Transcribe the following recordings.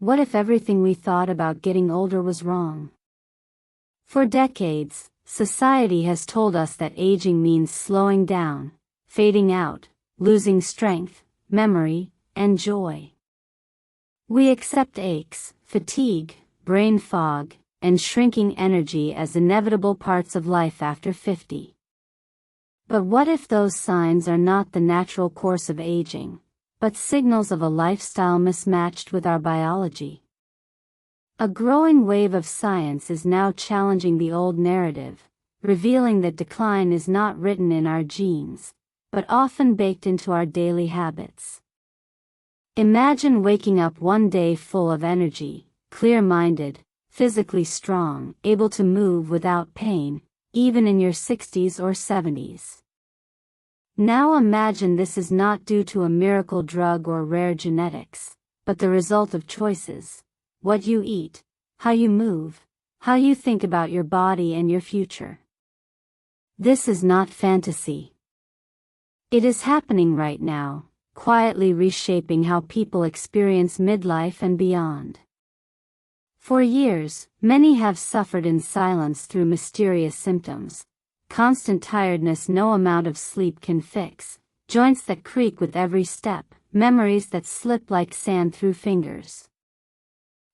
What if everything we thought about getting older was wrong? For decades, society has told us that aging means slowing down, fading out, losing strength, memory, and joy. We accept aches, fatigue, brain fog, and shrinking energy as inevitable parts of life after 50. But what if those signs are not the natural course of aging, but signals of a lifestyle mismatched with our biology? A growing wave of science is now challenging the old narrative, revealing that decline is not written in our genes, but often baked into our daily habits. Imagine waking up one day full of energy, clear-minded, physically strong, able to move without pain, even in your 60s or 70s. Now imagine this is not due to a miracle drug or rare genetics, but the result of choices: what you eat, how you move, how you think about your body and your future. This is not fantasy. It is happening right now, quietly reshaping how people experience midlife and beyond. For years, many have suffered in silence through mysterious symptoms: constant tiredness no amount of sleep can fix, joints that creak with every step, memories that slip like sand through fingers.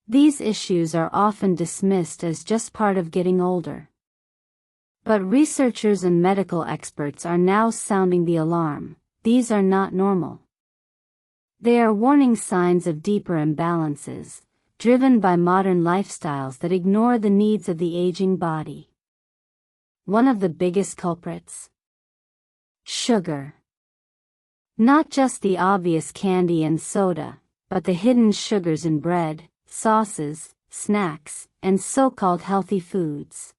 These issues are often dismissed as just part of getting older. But researchers and medical experts are now sounding the alarm: these are not normal. They are warning signs of deeper imbalances, driven by modern lifestyles that ignore the needs of the aging body. One of the biggest culprits? Sugar. Not just the obvious candy and soda, but the hidden sugars in bread, sauces, snacks, and so-called healthy foods.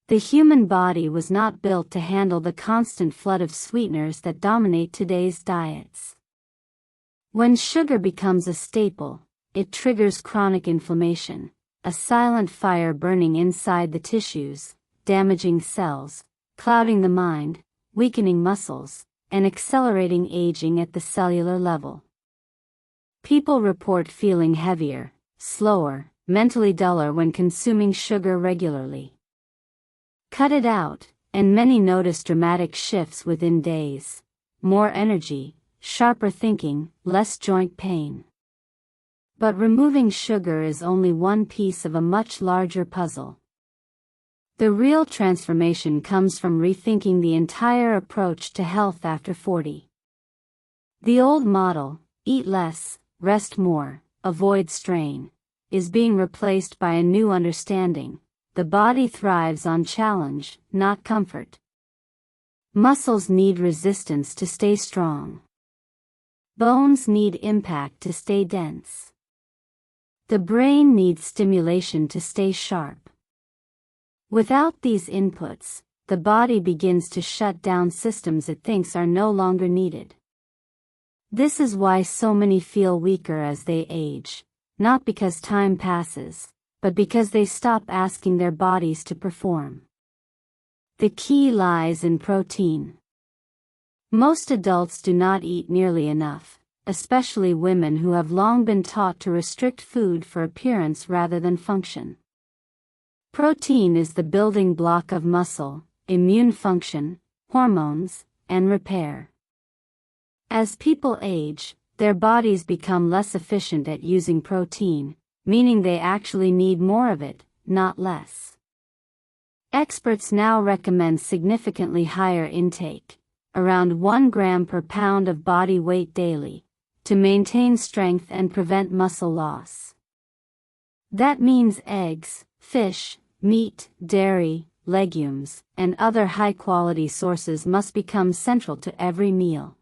The human body was not built to handle the constant flood of sweeteners that dominate today's diets. When sugar becomes a staple, it triggers chronic inflammation, a silent fire burning inside the tissues, damaging cells, clouding the mind, weakening muscles, and accelerating aging at the cellular level. People report feeling heavier, slower, mentally duller when consuming sugar regularly. Cut it out, and many notice dramatic shifts within days: more energy, sharper thinking, less joint pain. But removing sugar is only one piece of a much larger puzzle. The real transformation comes from rethinking the entire approach to health after 40. The old model, eat less, rest more, avoid strain, is being replaced by a new understanding: the body thrives on challenge, not comfort. Muscles need resistance to stay strong. Bones need impact to stay dense. The brain needs stimulation to stay sharp. Without these inputs, the body begins to shut down systems it thinks are no longer needed. This is why so many feel weaker as they age, not because time passes, but because they stop asking their bodies to perform. The key lies in protein. Most adults do not eat nearly enough, especially women who have long been taught to restrict food for appearance rather than function. Protein is the building block of muscle, immune function, hormones, and repair. As people age, their bodies become less efficient at using protein, meaning they actually need more of it, not less. Experts now recommend significantly higher intake, around 1 gram per pound of body weight daily, to maintain strength and prevent muscle loss. That means eggs, fish, meat, dairy, legumes, and other high-quality sources must become central to every meal.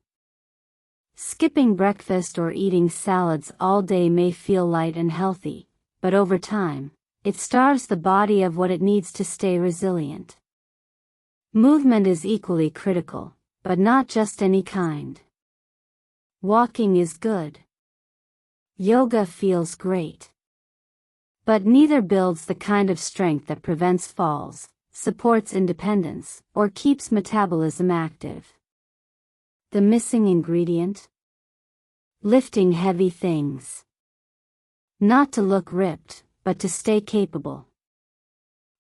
Skipping breakfast or eating salads all day may feel light and healthy, but over time, it starves the body of what it needs to stay resilient. Movement is equally critical, but not just any kind. Walking is good. Yoga feels great. But neither builds the kind of strength that prevents falls, supports independence, or keeps metabolism active. The missing ingredient? Lifting heavy things. Not to look ripped, but to stay capable.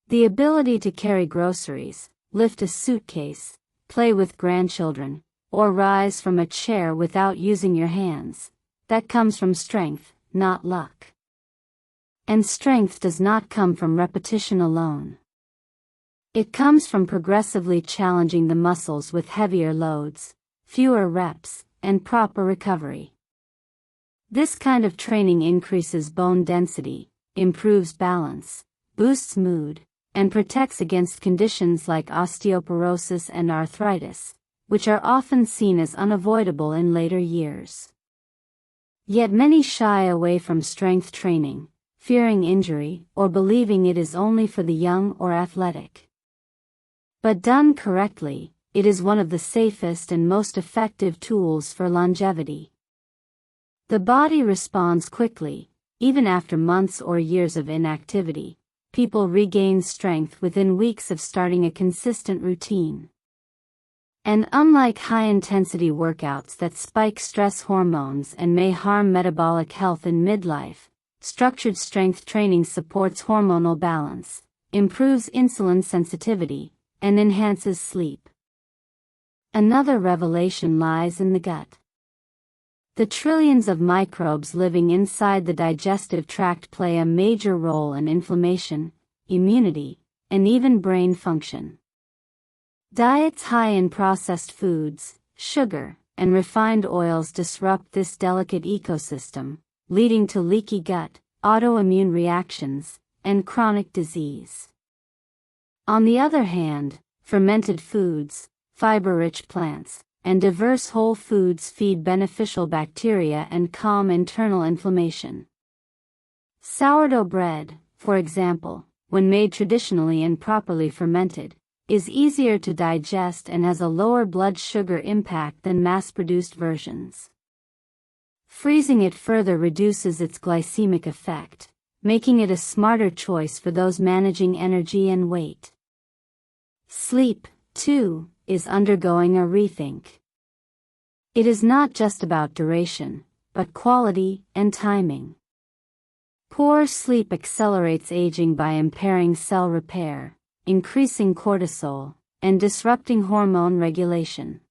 The ability to carry groceries, lift a suitcase, play with grandchildren, or rise from a chair without using your hands, that comes from strength, not luck. And strength does not come from repetition alone. It comes from progressively challenging the muscles with heavier loads, fewer reps, and proper recovery. This kind of training increases bone density, improves balance, boosts mood, and protects against conditions like osteoporosis and arthritis, which are often seen as unavoidable in later years. Yet many shy away from strength training, fearing injury or believing it is only for the young or athletic. But done correctly, it is one of the safest and most effective tools for longevity. The body responds quickly, even after months or years of inactivity. People regain strength within weeks of starting a consistent routine. And unlike high-intensity workouts that spike stress hormones and may harm metabolic health in midlife, structured strength training supports hormonal balance, improves insulin sensitivity, and enhances sleep. Another revelation lies in the gut. The trillions of microbes living inside the digestive tract play a major role in inflammation, immunity, and even brain function. Diets high in processed foods, sugar, and refined oils disrupt this delicate ecosystem, leading to leaky gut, autoimmune reactions, and chronic disease. On the other hand, fermented foods, fiber-rich plants, and diverse whole foods feed beneficial bacteria and calm internal inflammation. Sourdough bread, for example, when made traditionally and properly fermented, is easier to digest and has a lower blood sugar impact than mass-produced versions. Freezing it further reduces its glycemic effect, making it a smarter choice for those managing energy and weight. Sleep, too, is undergoing a rethink. It is not just about duration, but quality and timing. Poor sleep accelerates aging by impairing cell repair, increasing cortisol, and disrupting hormone regulation.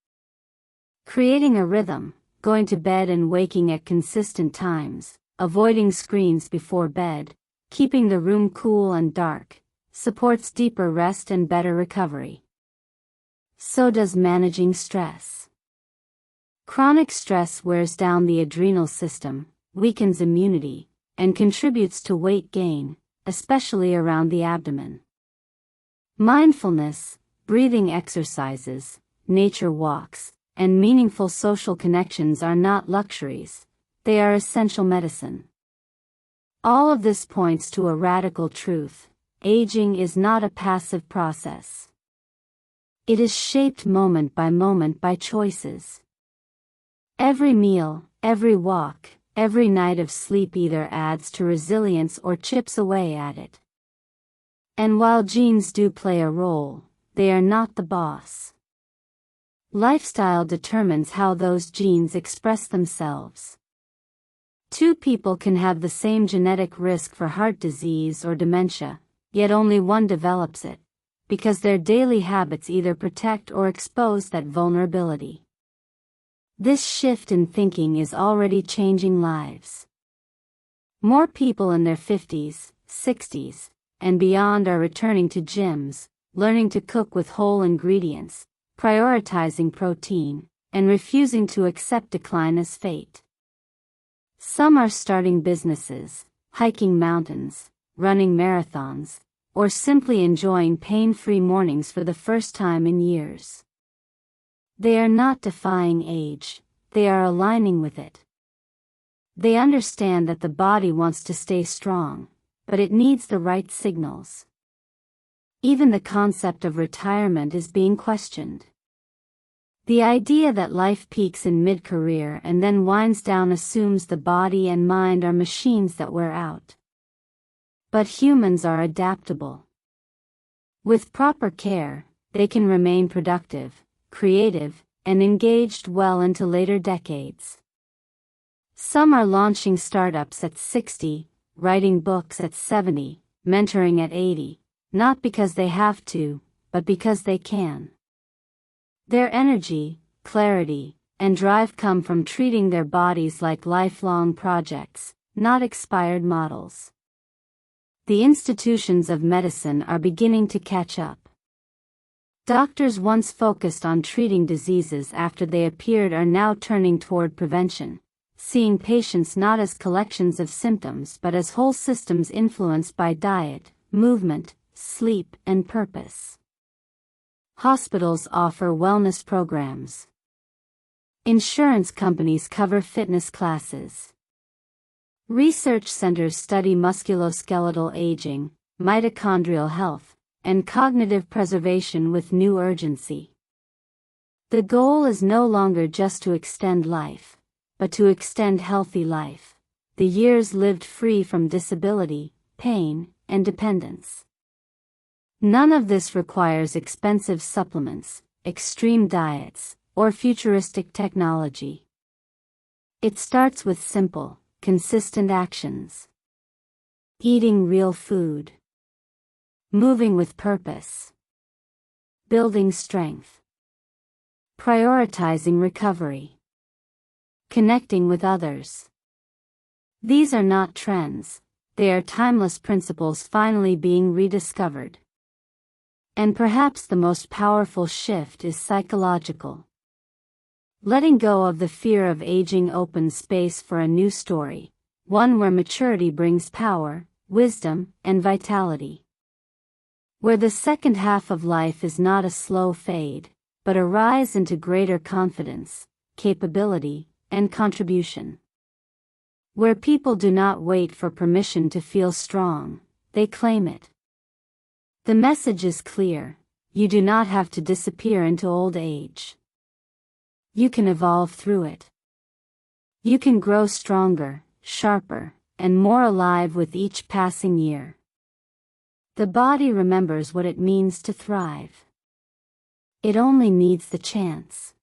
Creating a rhythm, going to bed and waking at consistent times, avoiding screens before bed, keeping the room cool and dark, supports deeper rest and better recovery. So does managing stress. Chronic stress wears down the adrenal system, weakens immunity, and contributes to weight gain, especially around the abdomen. Mindfulness, breathing exercises, nature walks, and meaningful social connections are not luxuries, they are essential medicine. All of this points to a radical truth: aging is not a passive process. It is shaped moment by choices. Every meal, every walk, every night of sleep either adds to resilience or chips away at it. And while genes do play a role, they are not the boss. Lifestyle determines how those genes express themselves. Two people can have the same genetic risk for heart disease or dementia, yet only one develops it, because their daily habits either protect or expose that vulnerability. This shift in thinking is already changing lives. More people in their 50s, 60s, and beyond are returning to gyms, learning to cook with whole ingredients, prioritizing protein, and refusing to accept decline as fate. Some are starting businesses, hiking mountains, running marathons, or simply enjoying pain-free mornings for the first time in years. They are not defying age, they are aligning with it. They understand that the body wants to stay strong, but it needs the right signals. Even the concept of retirement is being questioned. The idea that life peaks in mid-career and then winds down assumes the body and mind are machines that wear out. But humans are adaptable. With proper care, they can remain productive, creative, and engaged well into later decades. Some are launching startups at 60, writing books at 70, mentoring at 80, not because they have to, but because they can. Their energy, clarity, and drive come from treating their bodies like lifelong projects, not expired models. The institutions of medicine are beginning to catch up. Doctors once focused on treating diseases after they appeared are now turning toward prevention, seeing patients not as collections of symptoms but as whole systems influenced by diet, movement, sleep, and purpose. Hospitals offer wellness programs. Insurance companies cover fitness classes. Research centers study musculoskeletal aging, mitochondrial health, and cognitive preservation with new urgency. The goal is no longer just to extend life, but to extend healthy life, the years lived free from disability, pain, and dependence. None of this requires expensive supplements, extreme diets, or futuristic technology. It starts with simple, consistent actions. Eating real food. Moving with purpose. Building strength. Prioritizing recovery. Connecting with others. These are not trends, they are timeless principles finally being rediscovered. And perhaps the most powerful shift is psychological. Letting go of the fear of aging opens space for a new story, one where maturity brings power, wisdom, and vitality. Where the second half of life is not a slow fade, but a rise into greater confidence, capability, and contribution. Where people do not wait for permission to feel strong, they claim it. The message is clear: you do not have to disappear into old age. You can evolve through it. You can grow stronger, sharper, and more alive with each passing year. The body remembers what it means to thrive. It only needs the chance.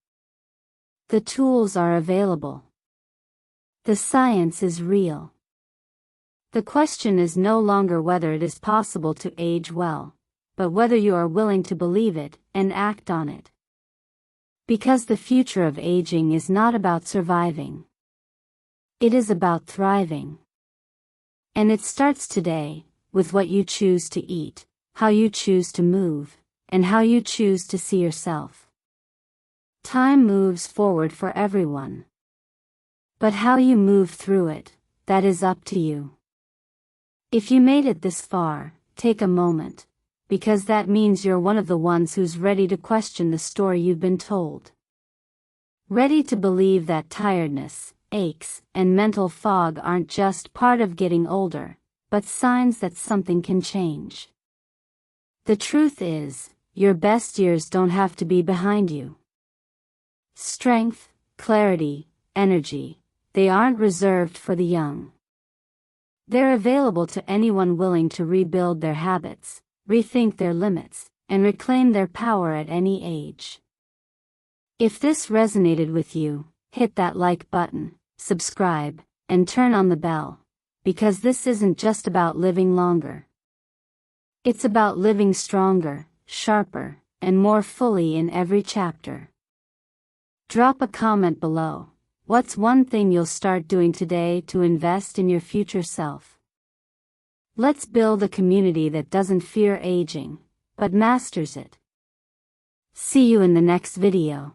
The tools are available. The science is real. The question is no longer whether it is possible to age well, but whether you are willing to believe it and act on it. Because the future of aging is not about surviving. It is about thriving. And it starts today, with what you choose to eat, how you choose to move, and how you choose to see yourself. Time moves forward for everyone. But how you move through it, that is up to you. If you made it this far, take a moment, because that means you're one of the ones who's ready to question the story you've been told. Ready to believe that tiredness, aches, and mental fog aren't just part of getting older, but signs that something can change. The truth is, your best years don't have to be behind you. Strength, clarity, energy, they aren't reserved for the young. They're available to anyone willing to rebuild their habits, rethink their limits, and reclaim their power at any age. If this resonated with you, hit that like button, subscribe, and turn on the bell, because this isn't just about living longer. It's about living stronger, sharper, and more fully in every chapter. Drop a comment below. What's one thing you'll start doing today to invest in your future self? Let's build a community that doesn't fear aging, but masters it. See you in the next video.